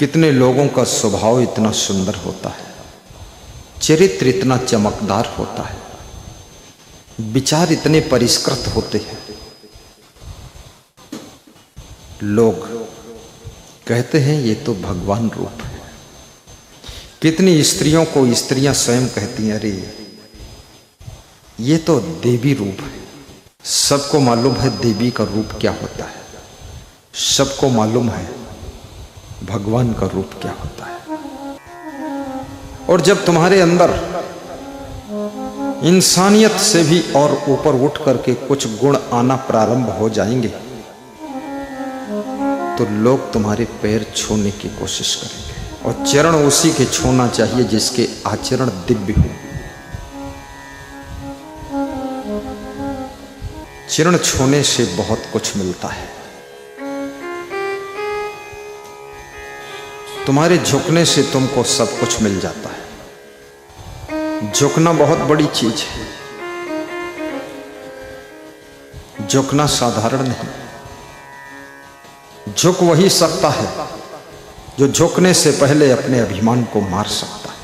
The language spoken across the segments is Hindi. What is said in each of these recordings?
कितने लोगों का स्वभाव इतना सुंदर होता है, चरित्र इतना चमकदार होता है, विचार इतने परिष्कृत होते हैं। लोग कहते हैं ये तो भगवान रूप है। कितनी स्त्रियों को स्त्रियां स्वयं कहती हैं, अरे ये तो देवी रूप है। सबको मालूम है देवी का रूप क्या होता है, सबको मालूम है भगवान का रूप क्या होता है। और जब तुम्हारे अंदर इंसानियत से भी और ऊपर उठ करके कुछ गुण आना प्रारंभ हो जाएंगे तो लोग तुम्हारे पैर छूने की कोशिश करेंगे। और चरण उसी के छूना चाहिए जिसके आचरण दिव्य हो। चरण छूने से बहुत कुछ मिलता है। तुम्हारे झुकने से तुमको सब कुछ मिल जाता है। झुकना बहुत बड़ी चीज है। झुकना साधारण नहीं। झुक वही सकता है जो झुकने से पहले अपने अभिमान को मार सकता है।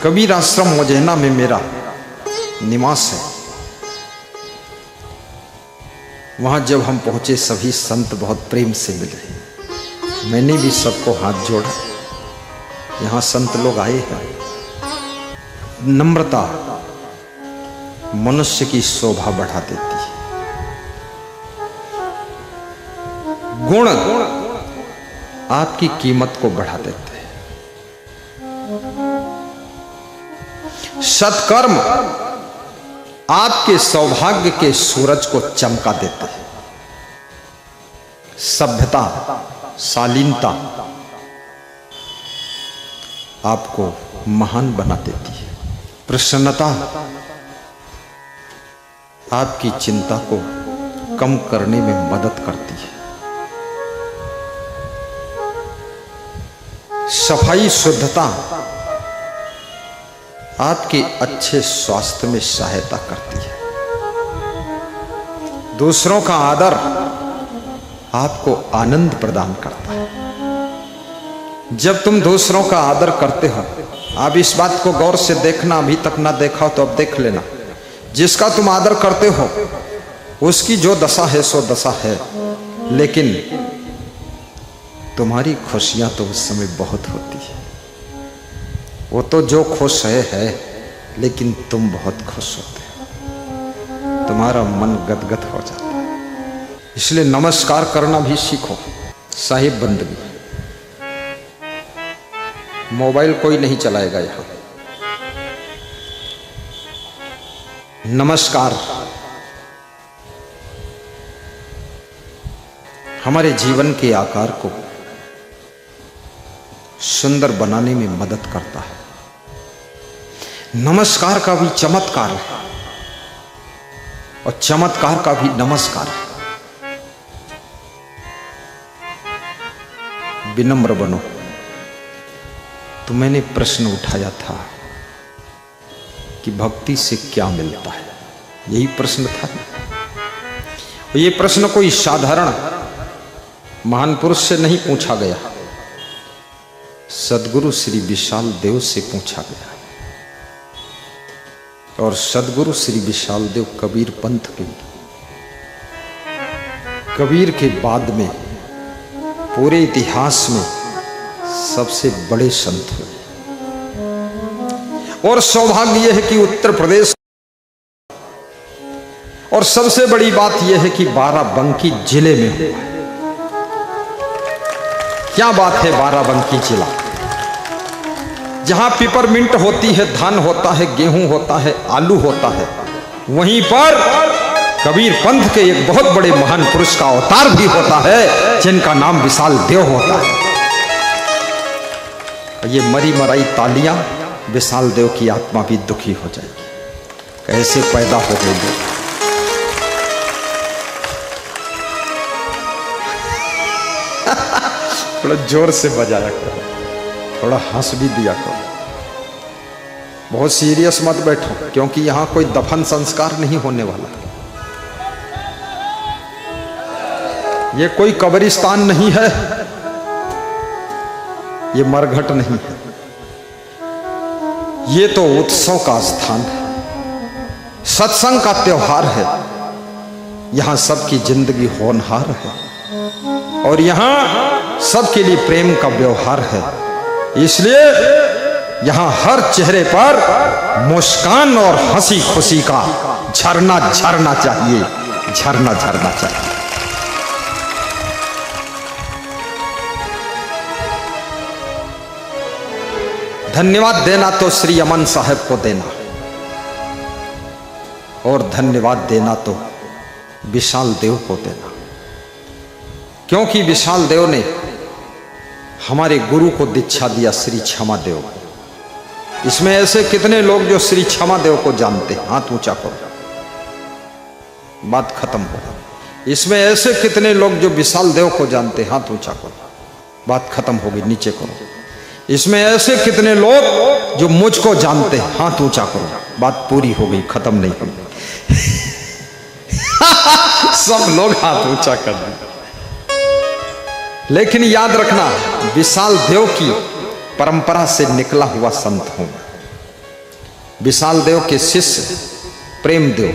कबीर आश्रम मोजेना में मेरा निवास है। वहां जब हम पहुंचे सभी संत बहुत प्रेम से मिले। मैंने भी सबको हाथ जोड़ा। यहां संत लोग आए हैं। नम्रता मनुष्य की शोभा बढ़ा देती है। गुण आपकी कीमत को बढ़ा देते हैं। सत्कर्म आपके सौभाग्य के सूरज को चमका देते हैं। सभ्यता शालीनता आपको महान बना देती है। प्रसन्नता आपकी चिंता को कम करने में मदद करती है। सफाई शुद्धता आपके अच्छे स्वास्थ्य में सहायता करती है। दूसरों का आदर आपको आनंद प्रदान करता है। जब तुम दूसरों का आदर करते हो, आप इस बात को गौर से देखना, अभी तक ना देखा हो तो अब देख लेना। जिसका तुम आदर करते हो उसकी जो दशा है सो दशा है, लेकिन तुम्हारी खुशियां तो उस समय बहुत होती है। वो तो जो खुश है, लेकिन तुम बहुत खुश होते हो। तुम्हारा मन गदगद हो जाता है। इसलिए नमस्कार करना भी सीखो। साहिब बंदगी। मोबाइल कोई नहीं चलाएगा यहां। नमस्कार हमारे जीवन के आकार को सुंदर बनाने में मदद करता है। नमस्कार का भी चमत्कार है और चमत्कार का भी नमस्कार है। विनम्र बनो। तो मैंने प्रश्न उठाया था कि भक्ति से क्या मिलता है, यही प्रश्न था। ये प्रश्न कोई साधारण महान पुरुष से नहीं पूछा गया, सद्गुरु श्री विशाल देव से पूछा गया। और सद्गुरु श्री विशाल देव कबीर पंथ के, कबीर के बाद में पूरे इतिहास में सबसे बड़े संत हुए। और सौभाग्य यह है कि उत्तर प्रदेश, और सबसे बड़ी बात यह है कि बाराबंकी जिले में हुआ है। क्या बात है। बाराबंकी जिला जहां पिपरमिंट होती है, धान होता है, गेहूं होता है, आलू होता है, वहीं पर कबीर पंथ के एक बहुत बड़े महान पुरुष का अवतार भी होता है जिनका नाम विशाल देव होता है। ये मरी मराई तालियां विशाल देव की आत्मा भी दुखी हो जाएगी। कैसे पैदा हो गई। थोड़ा जोर से बजाया करो, थोड़ा हंस भी दिया करो। बहुत सीरियस मत बैठो, क्योंकि यहां कोई दफन संस्कार नहीं होने वाला। ये कोई कब्रिस्तान नहीं है, ये मरघट नहीं है, ये तो उत्सव का स्थान है, सत्संग का त्योहार है। यहां सबकी जिंदगी होनहार है और यहां सबके लिए प्रेम का व्यवहार है। इसलिए यहां हर चेहरे पर मुस्कान और हंसी खुशी का झरना झरना चाहिए, झरना झरना चाहिए। धन्यवाद देना तो श्री अमन साहब को देना और धन्यवाद देना तो विशाल देव को देना, क्योंकि विशाल देव ने हमारे गुरु को दीक्षा दिया श्री क्षमा देव को। इसमें ऐसे कितने लोग जो श्री क्षमा देव को जानते हैं, हाथ ऊंचा करो, बात खत्म हो। इसमें ऐसे कितने लोग जो विशाल देव को जानते हैं, हाथ ऊंचा करो, बात खत्म होगी, नीचे करो। इसमें ऐसे कितने लोग जो मुझको जानते हैं, हाथ ऊंचा करो, बात पूरी हो गई, खत्म नहीं होगी। सब लोग हाथ ऊंचा कर दें। लेकिन याद रखना, विशाल देव की परंपरा से निकला हुआ संत हूं। विशाल देव के शिष्य प्रेम देव,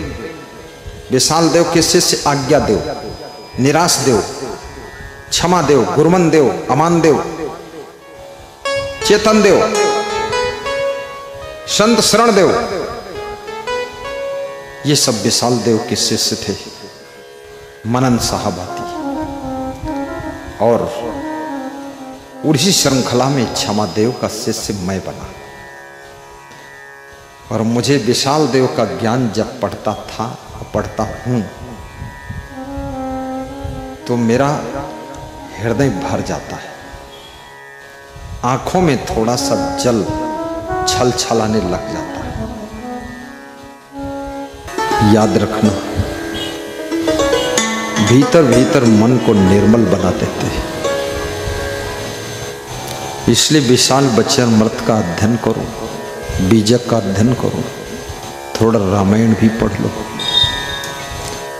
विशाल देव के शिष्य आज्ञा देव, निराश देव, क्षमा देव, गुरमन देव, अमान देव, चेतन देव, संत शरण देव, ये सब विशाल देव के शिष्य थे। मनन साहबाती और उसी श्रृंखला में क्षमा देव का शिष्य मैं बना। और मुझे विशाल देव का ज्ञान जब पढ़ता था, पढ़ता हूं, तो मेरा हृदय भर जाता है, आंखों में थोड़ा सा जल छल छलाने लग जाता है। याद रखना, भीतर भीतर मन को निर्मल बना देते हैं। इसलिए विशाल वचनामृत का अध्ययन करो, बीजक का अध्ययन करो, थोड़ा रामायण भी पढ़ लो।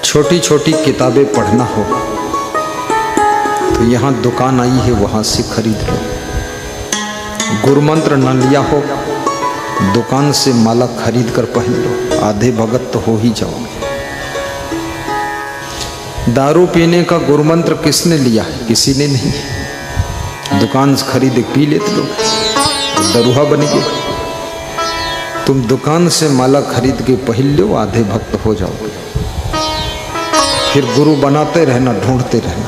छोटी छोटी किताबें पढ़ना हो तो यहाँ दुकान आई है, वहां से खरीद लो। गुरु मंत्र न लिया हो, दुकान से माला खरीद कर पहन लो, आधे भगत तो हो ही जाओगे। दारू पीने का गुरु मंत्र किसने लिया है? किसी ने नहीं। दुकान से खरीदे पी लेते लोग, दरुहा बन गए। तुम दुकान से माला खरीद के पहन लो, आधे भक्त हो जाओगे। फिर गुरु बनाते रहना, ढूंढते रहना,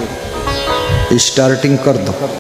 स्टार्टिंग कर दो।